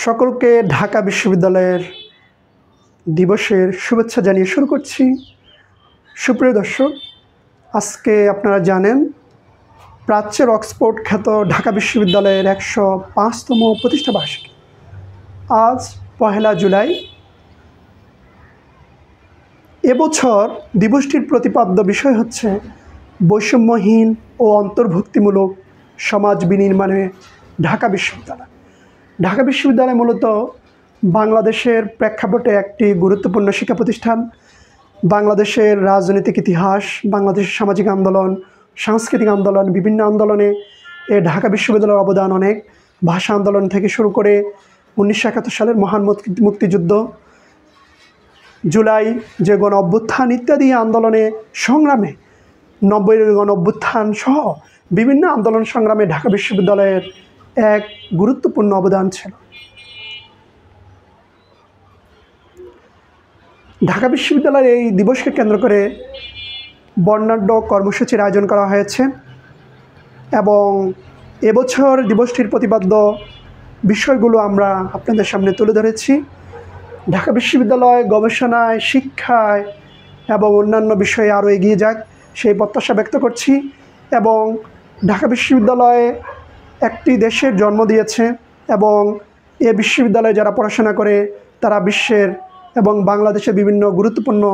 সকলকে ঢাকা বিশ্ববিদ্যালয়ের দিবসের শুভেচ্ছা জানিয়ে শুরু করছি। সুপ্রিয় দর্শক, আজকে আপনারা জানেন প্রাচ্যের অক্সফোর্ড খ্যাত ঢাকা বিশ্ববিদ্যালয়ের 105তম প্রতিষ্ঠাবার্ষিকী। আজ 1 জুলাই। এবছর দিবসটির প্রতিপাদ্য বিষয় হচ্ছে বৈষম্যহীন ও অন্তর্ভুক্তিমূলক সমাজ বিনির্মাণে ঢাকা বিশ্ববিদ্যালয়। ঢাকা বিশ্ববিদ্যালয় মূলত বাংলাদেশের প্রেক্ষাপটে একটি গুরুত্বপূর্ণ শিক্ষা প্রতিষ্ঠান। বাংলাদেশের রাজনৈতিক ইতিহাস, বাংলাদেশের সামাজিক আন্দোলন, সাংস্কৃতিক আন্দোলন, বিভিন্ন আন্দোলনে ঢাকা বিশ্ববিদ্যালয়ের অবদান অনেক। ভাষা আন্দোলন থেকে শুরু করে 1971 সালের মহান মুক্তিযুদ্ধ, জুলাই যে গণ অভ্যুত্থান ইত্যাদি আন্দোলনে সংগ্রামে, 90-এর গণ অভ্যুত্থান সহ বিভিন্ন আন্দোলন সংগ্রামে ঢাকা বিশ্ববিদ্যালয়ের এক গুরুত্বপূর্ণ অবদান ছিল। ঢাকা বিশ্ববিদ্যালয়ের এই দিবসকে কেন্দ্র করে বর্ণাঢ্য কর্মসূচির আয়োজন করা হয়েছে এবং এবছর দিবসটির প্রতিপাদ্য বিষয়গুলো আমরা আপনাদের সামনে তুলে ধরেছি। ঢাকা বিশ্ববিদ্যালয় গবেষণায়, শিক্ষায় এবং অন্যান্য বিষয়ে আরও এগিয়ে যাক সেই প্রত্যাশা ব্যক্ত করছি। এবং ঢাকা বিশ্ববিদ্যালয়ে একটি দেশের জন্ম দিয়েছে এবং এ বিশ্ববিদ্যালয়ে যারা পড়াশোনা করে তারা বিশ্বের এবং বাংলাদেশের বিভিন্ন গুরুত্বপূর্ণ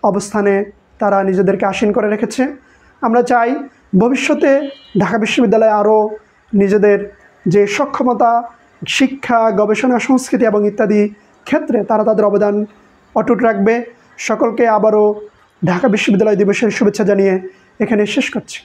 অবস্থানে তারা নিজেদেরকে আসীন করে রেখেছে। আমরা চাই ভবিষ্যতে ঢাকা বিশ্ববিদ্যালয়ে আরও নিজেদের যে সক্ষমতা, শিক্ষা, গবেষণা, সংস্কৃতি এবং ইত্যাদি ক্ষেত্রে তারা তাদের অবদান অটুট রাখবে। সকলকে আবারও ঢাকা বিশ্ববিদ্যালয় দিবসের শুভেচ্ছা জানিয়ে এখানে শেষ করছি।